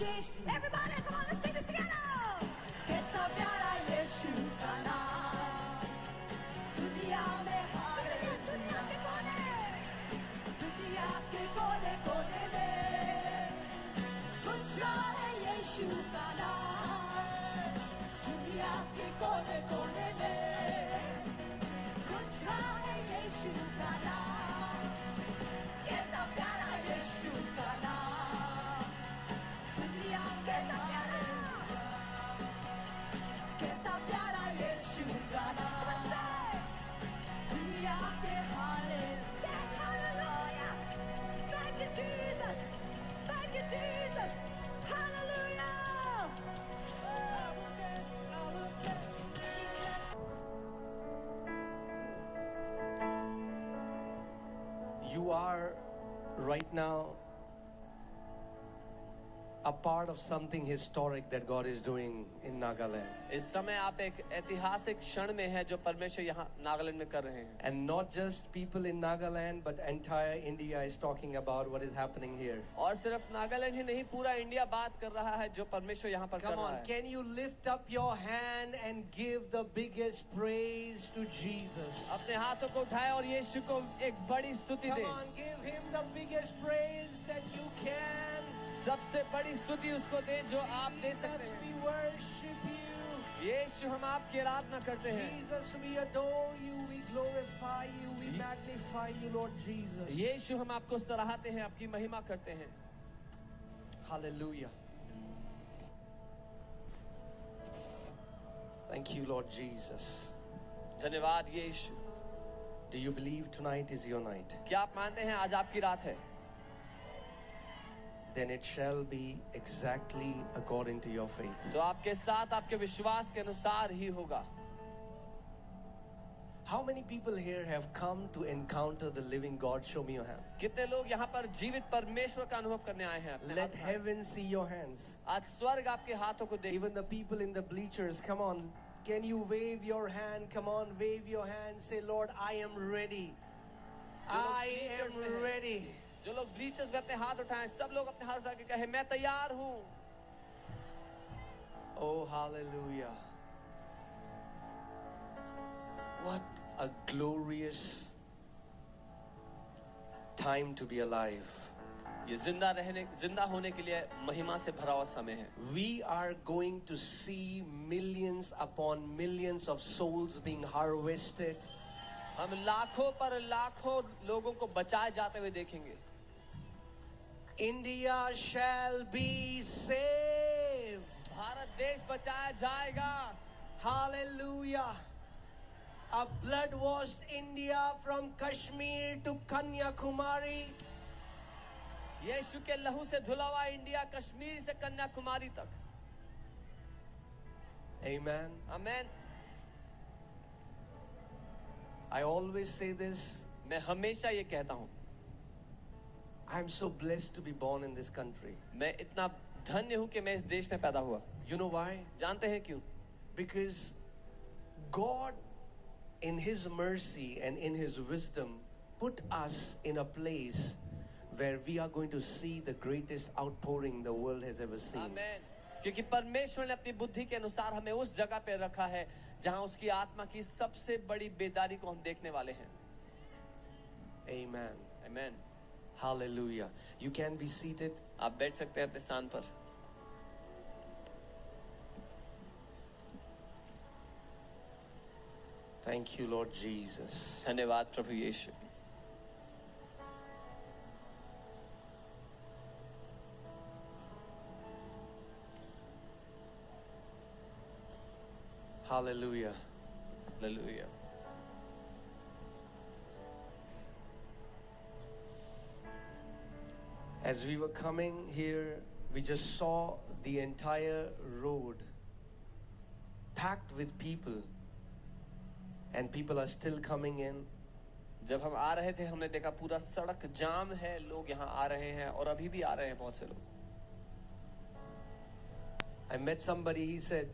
Yeshu, everybody come on, let's sing this together. कैसा प्यारा यीशु का नाम, दुनिया में हर दुनिया के कोने कोने में गुंजता है यीशु का नाम, दुनिया के कोने कोने में गुंजता है यीशु का नाम, कैसा प्यारा यीशु का नाम, दुनिया कैसा प्यारा यीशु का नाम, दुनिया के hallelujah, thank you Jesus, thank you Jesus, hallelujah. You are right now a part of something historic that God is doing in Nagaland. इस समय आप एक ऐतिहासिक क्षण में हैं जो परमेश्वर यहाँ नागालैंड में कर रहे हैं. And not just people in Nagaland, but entire India is talking about what is happening here. और सिर्फ नागालैंड ही नहीं, पूरा इंडिया बात कर रहा है जो परमेश्वर यहाँ पर कर Come रहा on, है. can you lift up your hand and give the biggest praise to Jesus? अपने हाथों को उठाए और यीशु को एक बड़ी स्तुति Come they. on, give him the biggest praise that you can. सबसे बड़ी स्तुति उसको दे जो आप दे सकते Jesus, हैं. we worship you. यीशु हम आपकी आराधना करते हैं. Jesus, we adore you, we glorify you, we magnify you, Lord Jesus. यीशु हम आपको सराहते हैं, आपकी महिमा करते हैं. Hallelujah. Thank you, Lord Jesus. धन्यवाद यीशु. Do you believe tonight is your night? क्या आप मानते हैं आज आपकी रात है? Then it shall be exactly according to your faith. तो आपके साथ आपके विश्वास के अनुसार ही होगा. How many people here have come to encounter the living God? Show me your hand. कितने लोग यहाँ पर जीवित परमेश्वर का अनुभव करने आए हैं? अपने Let हाथ उठाएं. heaven see your hands. आज स्वर्ग आपके हाथों को देख. Even the people in the bleachers, come on. Can you wave your hand? Come on, wave your hand. Say, Lord, I am ready. I am ready. जो लोग ब्लीचर्स में अपने हाथ उठाएं, सब लोग अपने हाथ उठा के कहे मैं तैयार हूँ. Oh, hallelujah. What a glorious time to be alive. ये जिंदा होने के लिए महिमा से भरा हुआ समय है. We are going to see millions upon millions of souls being harvested. हम लाखों पर लाखों लोगों को बचाए जाते हुए देखेंगे. India shall be saved. Bharat देश बचाया जाएगा. Hallelujah. A blood-washed India from Kashmir to Kanyakumari. यीशु के लहू से धुला हुआ इंडिया कश्मीर से कन्याकुमारी तक. Amen. Amen. I always say this. मैं हमेशा ये कहता हूँ, I'm so blessed to be born in this country. मैं इतना धन्य हूँ कि मैं इस देश में पैदा हुआ. You know why? जानते हैं क्यों? Because God, in His mercy and in His wisdom, put us in a place where we are going to see the greatest outpouring the world has ever seen. आमेन. क्योंकि परमेश्वर ने अपनी बुद्धि के अनुसार हमें उस जगह पे रखा है जहां उसकी आत्मा की सबसे बड़ी बेदारी को हम देखने वाले हैं. Amen. Amen. Hallelujah. You can be seated. आप बैठ सकते हैं अपने स्थान पर. Thank you, Lord Jesus. धन्यवाद प्रभु यीशु. Hallelujah. Hallelujah. As we were coming here, we just saw the entire road packed with people, and people are still coming in. जब हम आ रहे थे हमने देखा पूरा सड़क जाम है, लोग यहाँ आ रहे हैं और अभी भी आ रहे हैं बहुत से लोग. I met somebody, he said,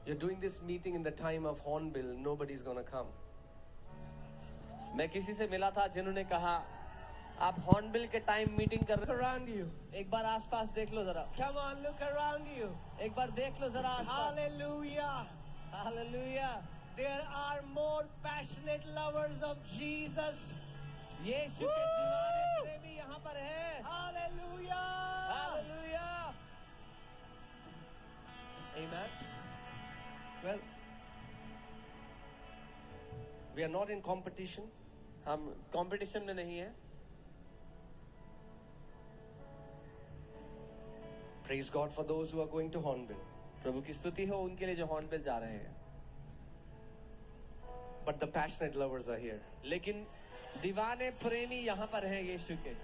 you're doing this meeting in the time of Hornbill, nobody's gonna come. मैं किसी से मिला था जिन्होंने कहा आप हॉर्नबिल के टाइम मीटिंग कर Look रहे around you. हो, एक बार आसपास देख लो जरा, Come on, look around you. एक बार देख लो जरा आसपास। Hallelujah. Hallelujah. There are more passionate lovers of Jesus. यीशु के दीवाने प्रेमी यहाँ पर है। Hallelujah. Hallelujah. Amen. Well, we are not in competition. हम कंपटीशन में नहीं है। Praise God for those who are going to Hornbill. प्रभु की स्तुति हो उनके लिए जो हॉर्नबिल जा रहे हैं, But the passionate lovers are here. लेकिन दीवाने प्रेमी यहाँ पर हैं यीशु के।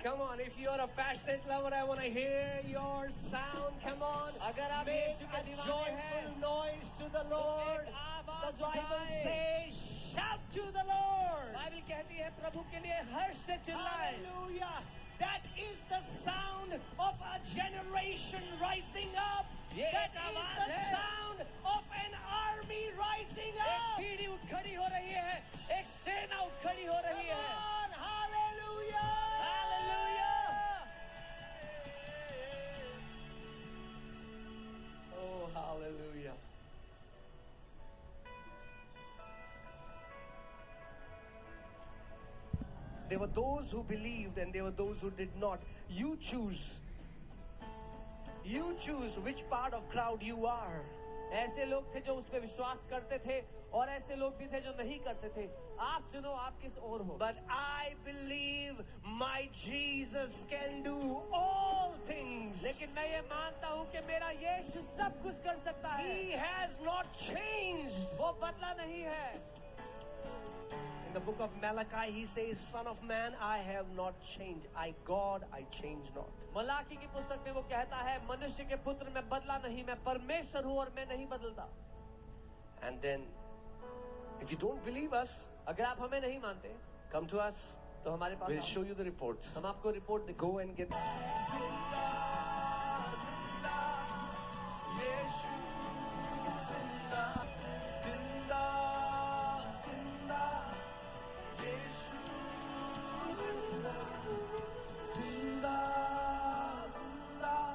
Come on, if you're a passionate lover, I want to hear your sound. Come on. अगर आप Make यीशु के a दीवाने हैं, joyful noise to the Lord. एक आवाज The Bible उठाएं। says, shout to the Lord. Bible कहती है प्रभु के लिए हर्ष से चिल्लाएं। Hallelujah. That is the sound of a generation rising up. ये That एक is आवाज the है। sound of an army rising एक up. पीढ़ी उठ खड़ी हो रही है, एक सेना उठ खड़ी हो रही Come है। on, hallelujah. Hallelujah. Oh, hallelujah. There were those who believed and there were those who did not. You choose. You choose which part of crowd you are. ऐसे लोग थे जो उस पे विश्वास करते थे और ऐसे लोग भी थे जो नहीं करते थे। आप चुनो आप किस ओर हो। But I believe my Jesus can do all things. लेकिन मैं ये मानता हूँ कि मेरा यीशु सब कुछ कर सकता है। He has not changed. वो बदला नहीं है। In the book of Malachi, he says, Son of man, I have not changed. God, I change not. Malachi की पुस्तक में वो कहता है, मनुष्य के पुत्र मैं बदला नहीं, मैं परमेश्वर हूँ और मैं नहीं बदलता। And then, if you don't believe us, अगर आप हमें नहीं मानते come to us. तो हमारे पास We'll आओ। show you the reports. हम आपको रिपोर्ट दिखाएं। Go and get.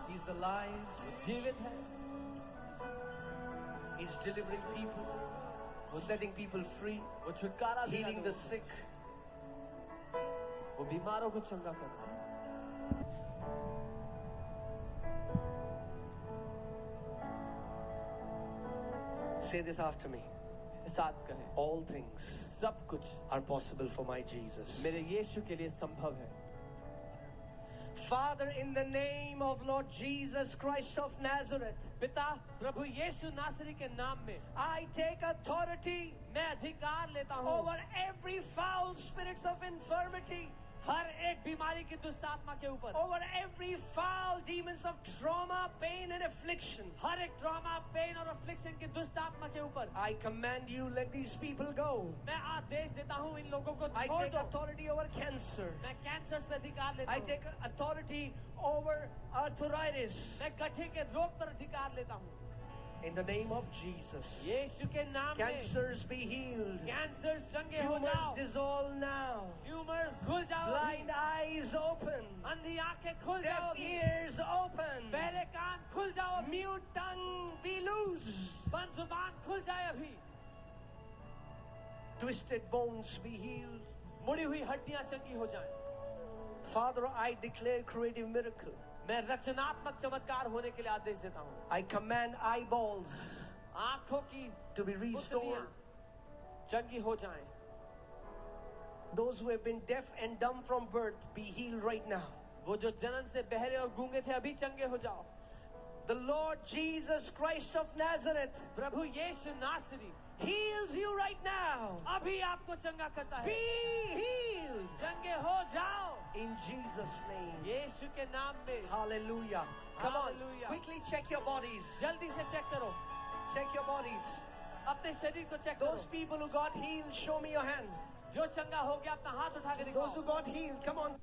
He's alive. जीवित है, He's delivering people, setting people free, वो छुटकारा देना healing the sick. वो बीमारों को चंगा करता है। Say this after me. साथ कहें, All things सब कुछ are possible for my Jesus. मेरे यीशु के लिए संभव है। Father, in the name of Lord Jesus Christ of Nazareth, पिता प्रभु यीशु नासरी के नाम में I take authority मैं अधिकार लेता हूँ over every foul spirits of infirmity, हर एक बीमारी की दुष्ट आत्मा के ऊपर, over every foul demons of trauma, pain and affliction. हर एक ट्रॉमा, पेन और अफ्लिक्शन की दुष्ट आत्मा के ऊपर I command you, let these people go. मैं आदेश देता हूँ इन लोगों को I छोड़ take दो। authority over cancer. मैं कैंसर पे अधिकार लेता I हूँ, take authority over arthritis. मैं गठे के रोग पर अधिकार लेता हूँ। In the name of Jesus. यीशु के नाम में Cancers be healed. कैंसर चंगे हो Tumors जाओ, dissolve now. ट्यूमर्स खुल जाओ, Blind eyes open. अंधी आंखें खुल Deaf जाओ, ears open. बहरे कान खुल जाओ, Mute tongue be loose. बंद जुबान खुल जाए अभी, Twisted bones be healed. मुड़ी हुई हड्डियां चंगी हो जाएं। Father, I declare creative miracle. मैं रचनात्मक चमत्कार होने के लिए आदेश देता हूँ। I command eyeballs आंखों की to be restored. पुतलियां चंगी हो जाएं। Those who have been deaf and dumb from birth be healed right now. वो जो जन्म से बहरे और गूंगे थे अभी चंगे हो जाओ। The Lord Jesus Christ of Nazareth प्रभु यीशु नासरी heals you right now. अभी आपको चंगा करता Be है। healed चंगे हो जाओ in Jesus' name. यीशु के नाम में। Hallelujah. Come on, Hallelujah. quickly check your bodies. जल्दी से चेक करो, Check your bodies. अपने शरीर को चेक Those करो। people who got healed, show me your hand. जो चंगा हो गया अपना हाथ उठा के Those who दिखाओ। got healed, come on.